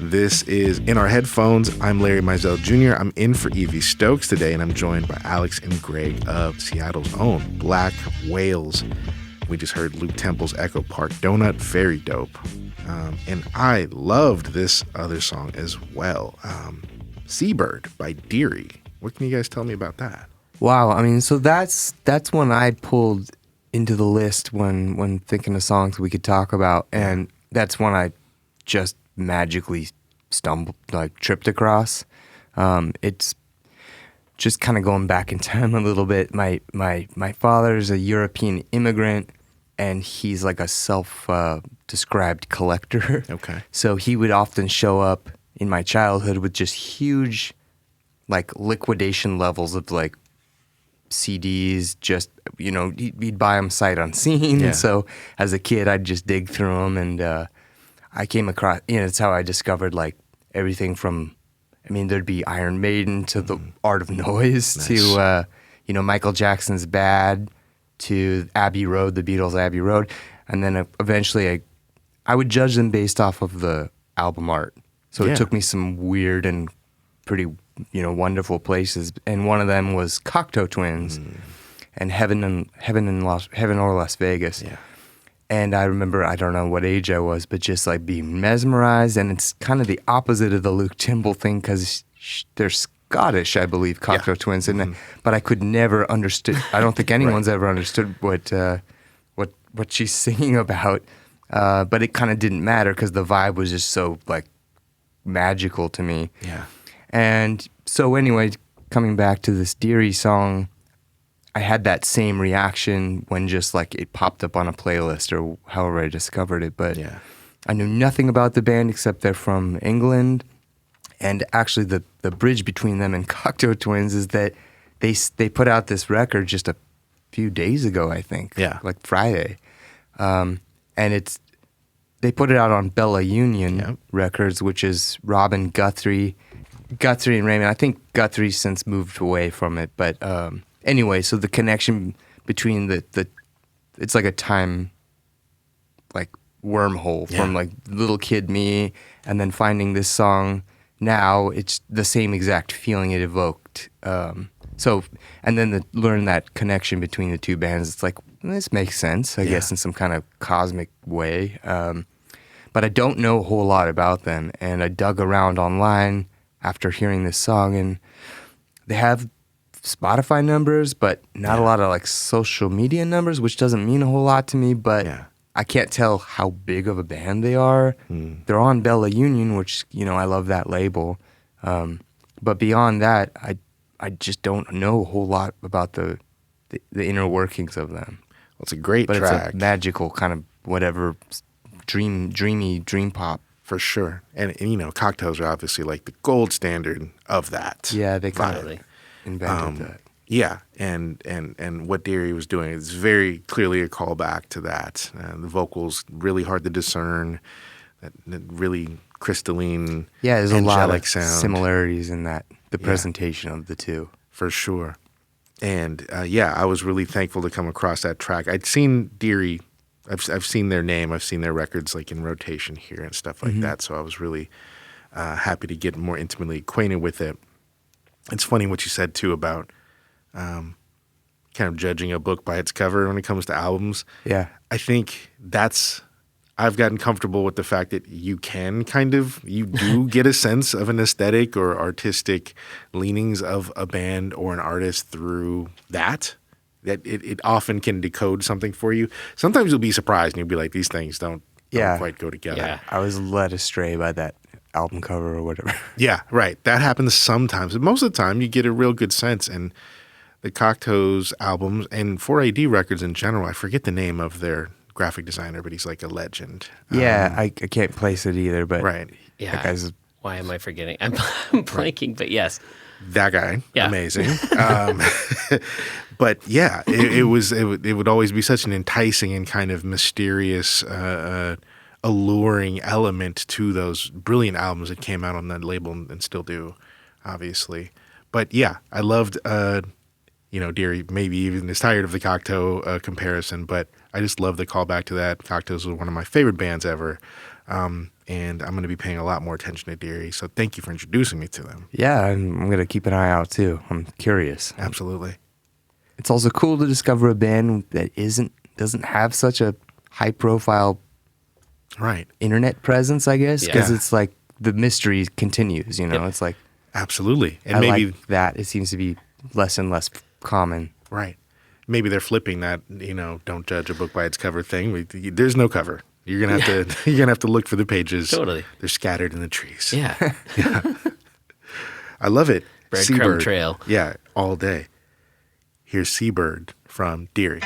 This is In Our Headphones. I'm Larry Mizell Jr. I'm in for Evie Stokes today, and I'm joined by Alex and Greg of Seattle's own Black Whales. We just heard Luke Temple's Echo Park Donut, very dope. And I loved this other song as well, Seabird by Deary. What can you guys tell me about that? Wow, I mean, so that's one I pulled into the list when thinking of songs we could talk about, and that's one I just magically tripped across. It's just kind of going back in time a little bit. My father's a European immigrant, and he's like a self-described collector. Okay. So he would often show up in my childhood with just huge, like, liquidation levels of, like, CDs, just, you know, he'd buy them sight unseen. Yeah. So as a kid, I'd just dig through them, and I came across, you know, it's how I discovered, like, everything from, I mean, there'd be Iron Maiden to the Art of Noise to, you know, Michael Jackson's Bad to Abbey Road, the Beatles' Abbey Road. And then eventually I would judge them based off of the album art. So it took me some weird and pretty, you know, wonderful places. And one of them was Cocteau Twins and Heaven or Las Vegas. Yeah. And I remember, I don't know what age I was, but just like being mesmerized. And it's kind of the opposite of the Luke Temple thing because they're Scottish, I believe, Cocteau Twins. And but I could never understood. I don't think anyone's ever understood what she's singing about. But it kind of didn't matter because the vibe was just so like magical to me. Yeah. And so anyway, coming back to this Deary song, I had that same reaction when just like it popped up on a playlist or however I discovered it. But I knew nothing about the band except they're from England. And actually the bridge between them and Cocteau Twins is that they put out this record just a few days ago, I think. Yeah. Like Friday. And they put it out on Bella Union Records, which is Robin Guthrie and Raymond. I think Guthrie's since moved away from it, but anyway, so the connection between the it's like a time like wormhole from like little kid me, and then finding this song now, it's the same exact feeling it evoked. So and then learn that connection between the two bands, it's like this makes sense, I guess, in some kind of cosmic way. But I don't know a whole lot about them, and I dug around online after hearing this song, and they have Spotify numbers, but not a lot of like social media numbers, which doesn't mean a whole lot to me, but I can't tell how big of a band they are. They're on Bella Union, which, you know, I love that label. But beyond that, I just don't know a whole lot about the inner workings of them. Well, it's a great track. But it's a magical kind of whatever dreamy dream pop. For sure. And you know, Cocteaus are obviously like the gold standard of that. Yeah, they kind of invented that. Yeah, and what Deary was doing is very clearly a callback to that. The vocals really hard to discern, that really crystalline, there's angelic a lot of sound. Similarities in that, the presentation of the two. For sure. And I was really thankful to come across that track. I'd seen Deary, I've seen their name, I've seen their records like in rotation here and stuff like that, so I was really happy to get more intimately acquainted with it. It's funny what you said, too, about kind of judging a book by its cover when it comes to albums. Yeah. I think I've gotten comfortable with the fact that you do get a sense of an aesthetic or artistic leanings of a band or an artist through that it often can decode something for you. Sometimes you'll be surprised and you'll be like, these things don't quite go together. Yeah. I was led astray by that album cover or whatever. Yeah, right. That happens sometimes. But most of the time, you get a real good sense. And the Cocteau's albums and 4AD records in general, I forget the name of their graphic designer, but he's like a legend. Yeah, I can't place it either, but yeah. That guy's why am I forgetting? I'm blanking, but yes. That guy, amazing. But yeah, it would always be such an enticing and kind of mysterious, alluring element to those brilliant albums that came out on that label and still do, obviously. But yeah, I loved, Deary maybe even is tired of the Cocteau comparison, but I just love the callback to that. Cocteaus was one of my favorite bands ever. And and I'm going to be paying a lot more attention to Deary. So thank you for introducing me to them. Yeah, I'm going to keep an eye out too. I'm curious. Absolutely. It's also cool to discover a band that doesn't have such a high profile internet presence, I guess, because it's like the mystery continues, you know. It's like absolutely. And I maybe like that it seems to be less and less common. Right. Maybe they're flipping that, you know, don't judge a book by its cover thing. There's no cover. You're gonna have to look for the pages. Totally. They're scattered in the trees. Yeah. I love it. Breadcrumb trail. Yeah, all day. Here's Seabird from Deary.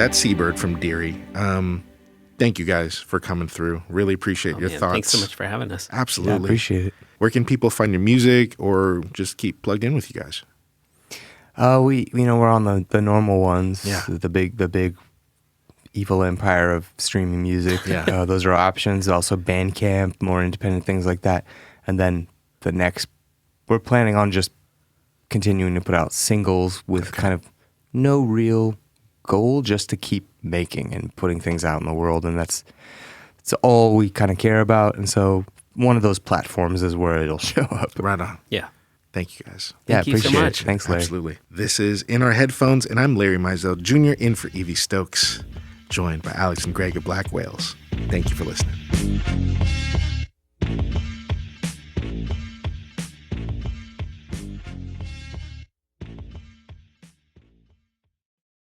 That's Seabird from Deary. Thank you guys for coming through. Really appreciate your thoughts. Thanks so much for having us. Absolutely. Yeah, appreciate it. Where can people find your music or just keep plugged in with you guys? We're on the normal ones. Yeah. The big evil empire of streaming music. Yeah. Those are options. Also Bandcamp, more independent things like that. And then we're planning on just continuing to put out singles with kind of no real goal, just to keep making and putting things out in the world. And it's all we kind of care about. And so one of those platforms is where it'll show up. Right on. Yeah. Thank you guys. Thank you so appreciate much. it. Thanks, Larry. Absolutely. This is In Our Headphones, and I'm Larry Mizell Jr. in for Evie Stokes, joined by Alex and Greg of Black Whales. Thank you for listening.